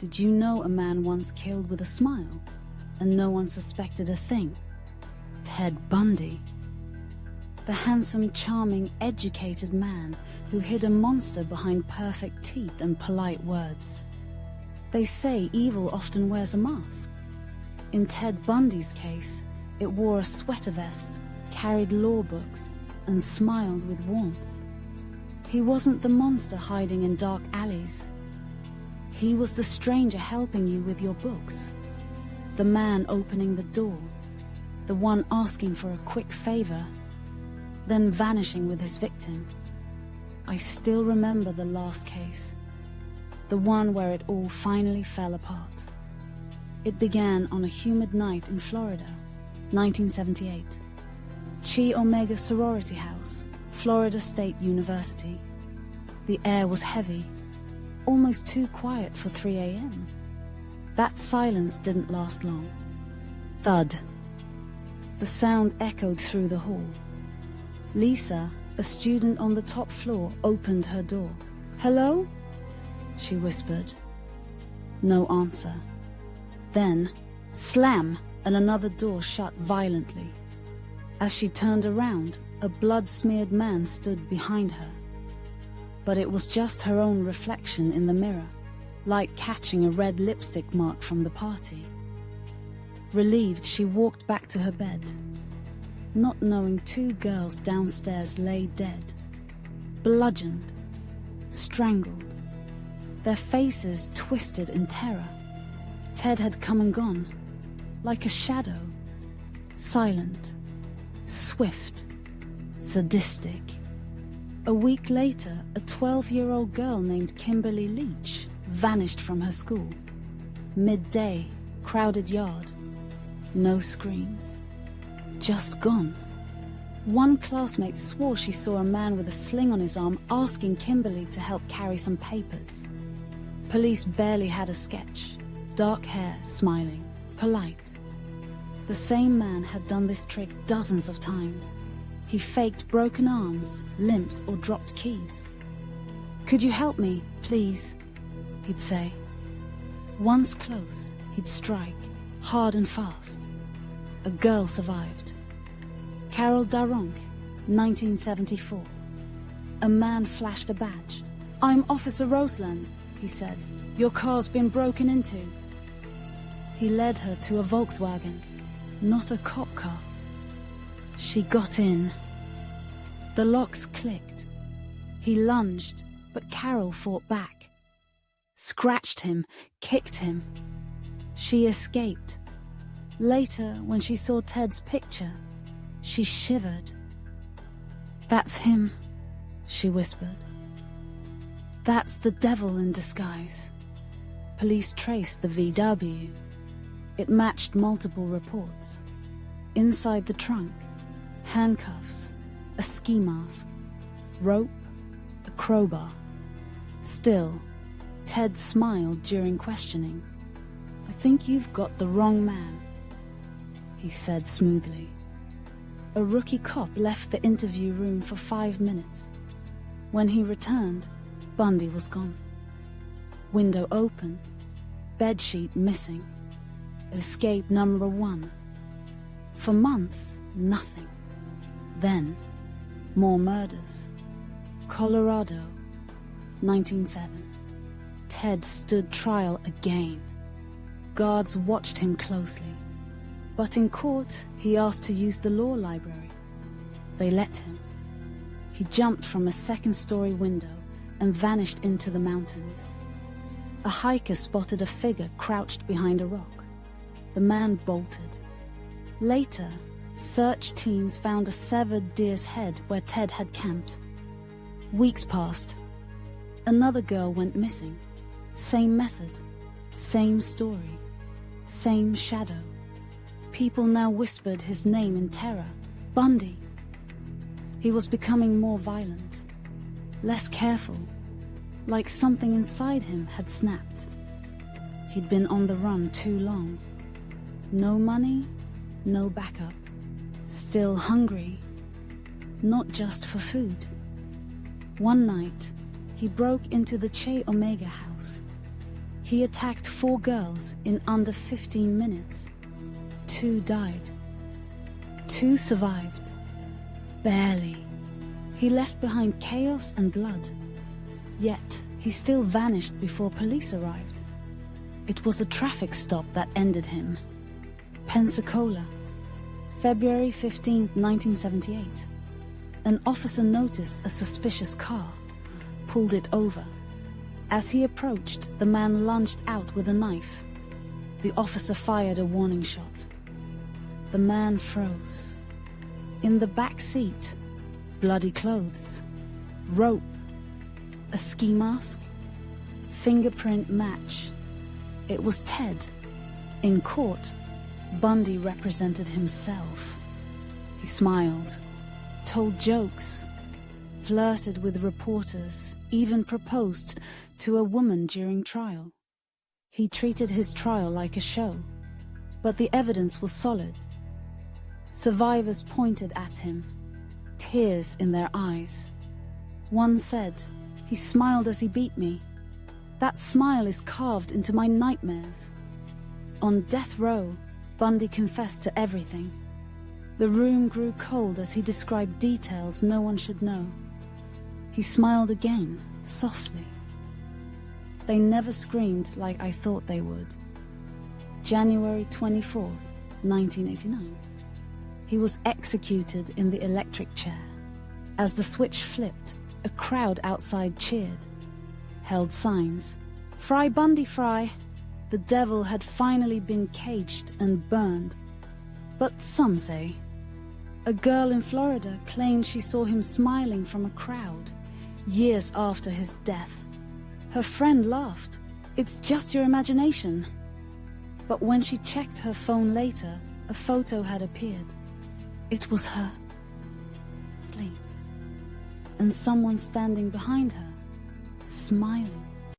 Did you know a man once killed with a smile, and no one suspected a thing? Ted Bundy. The handsome, charming, educated man who hid a monster behind perfect teeth and polite words. They say evil often wears a mask. In Ted Bundy's case, it wore a sweater vest, carried law books, and smiled with warmth. He wasn't the monster hiding in dark alleys. He was the stranger helping you with your books, the man opening the door, the one asking for a quick favor, then vanishing with his victim. I still remember the last case, the one where it all finally fell apart. It began on a humid night in Florida, 1978. Chi Omega Sorority House, Florida State University. The air was heavy, almost too quiet for 3 a.m. That silence didn't last long. Thud. The sound echoed through the hall. Lisa, a student on the top floor, opened her door. "Hello?" she whispered. No answer. Then, slam, and another door shut violently. As she turned around, a blood-smeared man stood behind her. But it was just her own reflection in the mirror, like catching a red lipstick mark from the party. Relieved, she walked back to her bed, not knowing 2 girls downstairs lay dead, bludgeoned, strangled, their faces twisted in terror. Ted had come and gone, like a shadow, silent, swift, sadistic. A week later, a 12-year-old girl named Kimberly Leach vanished from her school. Midday, crowded yard. No screams. Just gone. One classmate swore she saw a man with a sling on his arm asking Kimberly to help carry some papers. Police barely had a sketch. Dark hair, smiling, polite. The same man had done this trick dozens of times. He faked broken arms, limps, or dropped keys. "Could you help me, please?" he'd say. Once close, he'd strike, hard and fast. A girl survived. Carol Daronk, 1974. A man flashed a badge. "I'm Officer Roseland," he said. "Your car's been broken into." He led her to a Volkswagen, not a cop car. She got in. The locks clicked. He lunged, but Carol fought back. Scratched him, kicked him. She escaped. Later, when she saw Ted's picture, she shivered. "That's him," she whispered. "That's the devil in disguise." Police traced the VW. It matched multiple reports. Inside the trunk, handcuffs, a ski mask, rope, a crowbar. Still, Ted smiled during questioning. "I think you've got the wrong man," he said smoothly. A rookie cop left the interview room for 5 minutes. When he returned, Bundy was gone. Window open, bedsheet missing. Escape number 1. For months, nothing. Then, more murders. Colorado, 1907. Ted stood trial again. Guards watched him closely. But in court, he asked to use the law library. They let him. He jumped from a 2nd-story window and vanished into the mountains. A hiker spotted a figure crouched behind a rock. The man bolted. Later, search teams found a severed deer's head where Ted had camped. Weeks passed. Another girl went missing. Same method, same story, same shadow. People now whispered his name in terror. Bundy. He was becoming more violent, less careful, like something inside him had snapped. He'd been on the run too long. No money, no backup. Still hungry, not just for food. One night, he broke into the Che Omega house. He attacked 4 girls in under 15 minutes. 2 died. 2 survived. Barely. He left behind chaos and blood. Yet, he still vanished before police arrived. It was a traffic stop that ended him. Pensacola, February 15, 1978. An officer noticed a suspicious car, pulled it over. As he approached, the man lunged out with a knife. The officer fired a warning shot. The man froze. In the back seat, bloody clothes, rope, a ski mask, fingerprint match. It was Ted. In court, Bundy represented himself. He smiled, told jokes, flirted with reporters, even proposed to a woman during trial. He treated his trial like a show, but the evidence was solid. Survivors pointed at him, tears in their eyes. One said, "He smiled as he beat me. That smile is carved into my nightmares." On death row, Bundy confessed to everything. The room grew cold as he described details no one should know. He smiled again, softly. They never screamed like I thought they would. January 24th, 1989. He was executed in the electric chair. As the switch flipped, a crowd outside cheered, held signs. "Fry Bundy, fry!" The devil had finally been caged and burned. But some say, a girl in Florida claimed she saw him smiling from a crowd years after his death. Her friend laughed, "It's just your imagination." But when she checked her phone later, a photo had appeared. It was her, asleep, and someone standing behind her, smiling.